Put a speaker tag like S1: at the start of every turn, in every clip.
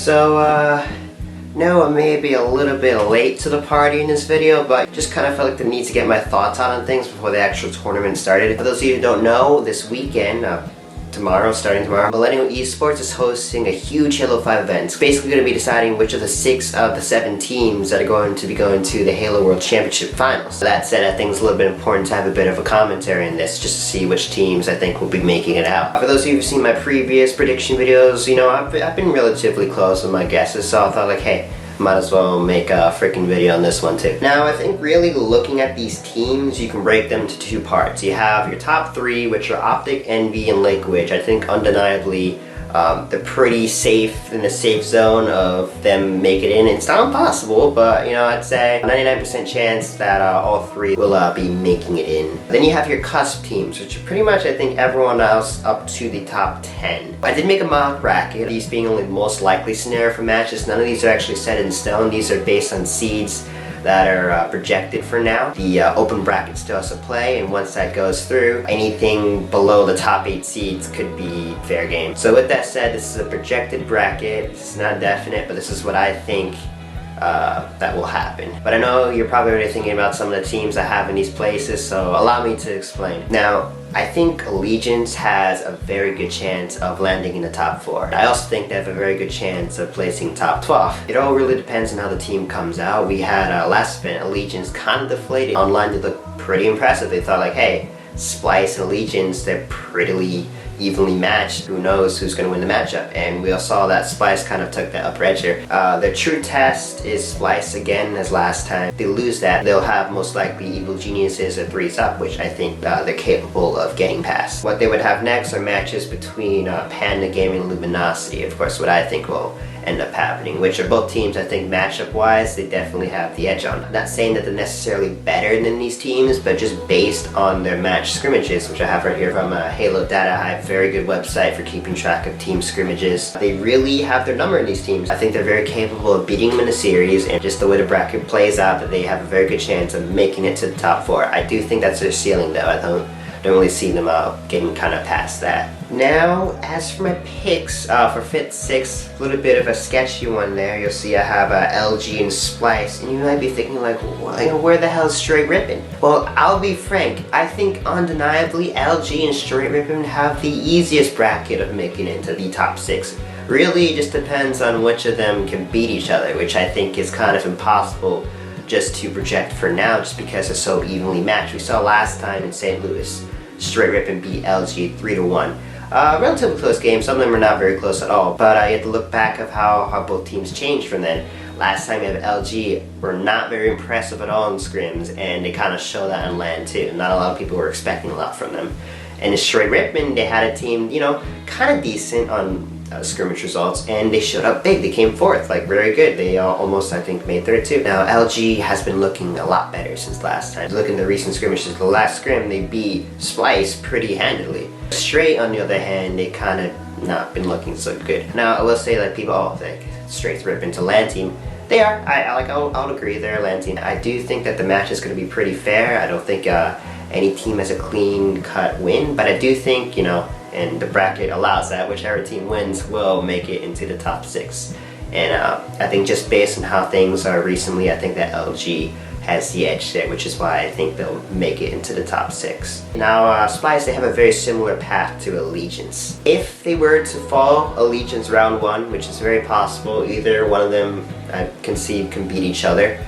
S1: So, no, I may be a little bit late to the party in this video, but just kind of felt like the need to get my thoughts on things before the actual tournament started. For those of you who don't know, this weekend, starting tomorrow, Millennial Esports is hosting a huge Halo 5 event. It's basically going to be deciding which of the 6 of the 7 teams that are going to be going to the Halo World Championship Finals. That said, I think it's a little bit important to have a bit of a commentary in this, just to see which teams I think will be making it out. For those of you who've seen my previous prediction videos, you know, I've been relatively close with my guesses, so I thought like, hey, might as well make a freaking video on this one too. Now, I think really looking at these teams, you can break them into 2 parts. You have your top 3, which are OpTic, EnVy, and Lake, which I think undeniably they're pretty safe in the safe zone of them making it in. It's not impossible, but you know, I'd say 99% chance that all 3 will be making it in. Then you have your cusp teams, which are pretty much I think everyone else up to the top 10. I did make a mock bracket, these being only the most likely scenario for matches. None of these are actually set in stone. These are based on seeds that are projected for now. The open bracket still has to play, and once that goes through, anything below the top 8 seeds could be fair game. So with that said, this is a projected bracket. It's not definite, but this is what I think that will happen. But I know you're probably already thinking about some of the teams I have in these places, so allow me to explain. Now, I think Allegiance has a very good chance of landing in the top 4. I also think they have a very good chance of placing top 12. It all really depends on how the team comes out. We had last event, Allegiance kind of deflated. Online, they looked pretty impressive. They thought like, hey, Splyce and Allegiance, they're pretty evenly matched. Who knows who's going to win the matchup? And we all saw that Splyce kind of took that upper edger. Their true test is Splyce again as last time. If they lose that, they'll have most likely Evil Geniuses or 3s up, which I think they're capable of getting past. What they would have next are matches between Pnda Gaming and Luminosity. Of course, what I think will end up happening, which are both teams I think matchup wise they definitely have the edge on. I'm not saying that they're necessarily better than these teams, but just based on their match scrimmages, which I have right here from Halo Data Hive, very good website for keeping track of team scrimmages. They really have their number in these teams. I think they're very capable of beating them in a series, and just the way the bracket plays out, that they have a very good chance of making it to the top 4. I do think that's their ceiling though. I don't really see them getting kind of past that. Now, as for my picks for Fit 6, a little bit of a sketchy one there. You'll see I have LG and Splyce, and you might be thinking like, where the hell is Straight Rippin? Well, I'll be frank, I think undeniably LG and Straight Rippin have the easiest bracket of making it into the top 6. Really, it just depends on which of them can beat each other, which I think is kind of impossible just to project for now, just because they're so evenly matched. We saw last time in St. Louis, Straight Rippin beat LG 3-1. Relatively close game. Some of them are not very close at all, but you have to look back of how both teams changed from then. Last time you have LG were not very impressive at all in scrims, and they kind of show that on LAN too. Not a lot of people were expecting a lot from them. And in Straight Rippin, they had a team, you know, kind of decent on scrimmage results, and they showed up big. They came 4th, like very good. They almost, I think, made 3rd too. Now LG has been looking a lot better since last time. Looking at the recent skirmishes, the last scrim they beat Splyce pretty handily. Straight, on the other hand, they kind of not been looking so good. Now I will say, like, people all think Straight's Rippin to LAN team. They are. I'll agree, they're a LAN team. I do think that the match is going to be pretty fair. I don't think any team has a clean cut win, but I do think, you know, and the bracket allows that, whichever team wins will make it into the top 6. And I think just based on how things are recently, I think that LG has the edge there, which is why I think they'll make it into the top 6. Now, Splyce, they have a very similar path to Allegiance. If they were to fall Allegiance round 1, which is very possible, either one of them I conceive can beat each other,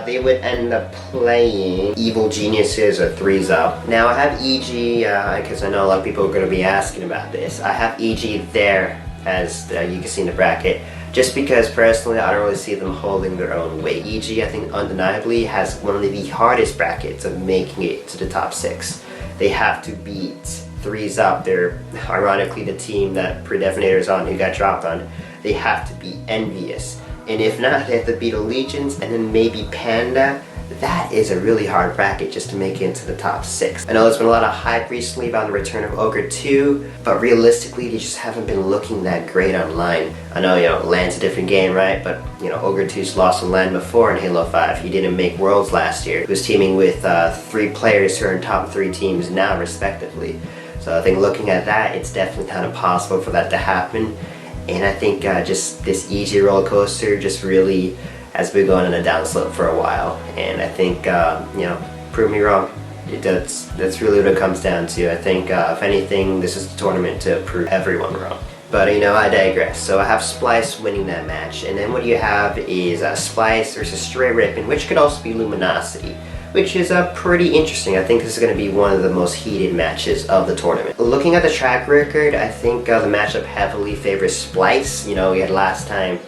S1: they would end up playing Evil Geniuses or 3s up. Now I have EG, because I know a lot of people are going to be asking about this. I have EG there, as you can see in the bracket, just because personally I don't really see them holding their own weight. EG, I think, undeniably has one of the hardest brackets of making it to the top 6. They have to beat 3s up. They're ironically the team that Predevonator is on, who got dropped on. They have to beat EnVyUs. And if not, they have to beat Allegiance and then maybe Pnda. That is a really hard bracket just to make it into the top 6. I know there's been a lot of hype recently about the return of Ogre 2, but realistically, they just haven't been looking that great online. I know, you know, LAN's a different game, right? But, you know, Ogre 2's lost on LAN before in Halo 5. He didn't make Worlds last year. He was teaming with 3 players who are in top 3 teams now, respectively. So I think looking at that, it's definitely kind of possible for that to happen. and I think just this easy roller coaster just really has been going on a downslope for a while, and I think you know, prove me wrong. That's really what it comes down to. I think if anything, this is the tournament to prove everyone wrong. But you know, I digress. So I have Splyce winning that match, and then what you have is Splyce versus straight Rippin, which could also be Luminosity, which is pretty interesting. I think this is going to be one of the most heated matches of the tournament. Looking at the track record, I think the matchup heavily favors Splyce. You know, we had last time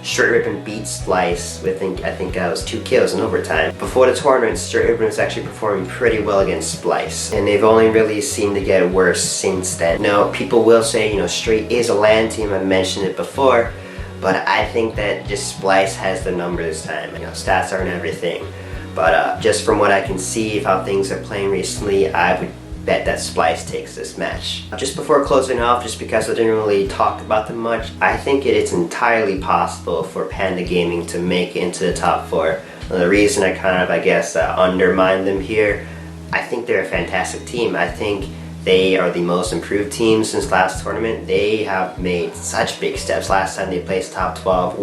S1: Straight Rippin beat Splyce with I think it was 2 kills in overtime. Before the tournament, Straight Rippin was actually performing pretty well against Splyce, and they've only really seemed to get worse since then. Now, people will say, you know, Straight is a LAN team, I mentioned it before, but I think that just Splyce has the number this time. You know, stats aren't everything, but just from what I can see of how things are playing recently, I would bet that Splyce takes this match. Just before closing off, just because I didn't really talk about them much, I think it's entirely possible for Pnda Gaming to make it into the top 4. The reason I kind of, I guess, undermine them here, I think they're a fantastic team. I think they are the most improved team since last tournament. They have made such big steps. Last time they placed top 12,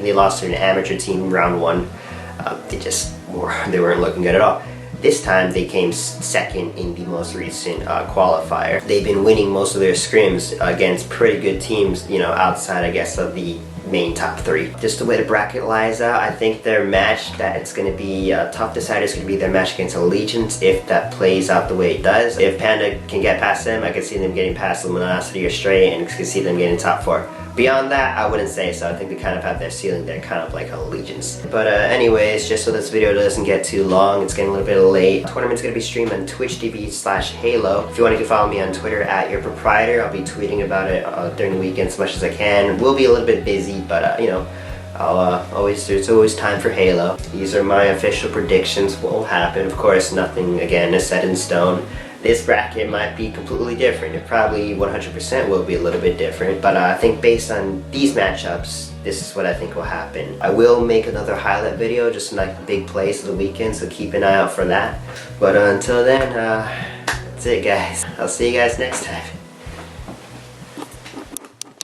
S1: they lost to an amateur team round 1. They weren't looking good at all. This time they came second in the most recent qualifier. They've been winning most of their scrims against pretty good teams, you know, outside, I guess, of the main top 3. Just the way the bracket lies out, I think their match that it's going to be tough decider is going to be their match against Allegiance, if that plays out the way it does. If Pnda can get past them, I could see them getting past Luminosity or Straight, and could see them getting top 4. Beyond that, I wouldn't say so. I think they kind of have their ceiling there, kind of like Allegiance. But anyways, just so this video doesn't get too long, it's getting a little bit late. The tournament's going to be streamed on twitch.tv/Halo. If you want to follow me on Twitter @YourProprietor, I'll be tweeting about it during the weekend as much as I can. We'll be a little bit busy, but you know, it's always time for Halo. These are my official predictions. What will happen? Of course, nothing, again, is set in stone. This bracket might be completely different. It probably 100% will be a little bit different, but I think based on these matchups, this is what I think will happen. I will make another highlight video, just like the big plays of the weekend, so keep an eye out for that. But until then, that's it, guys. I'll see you guys next time.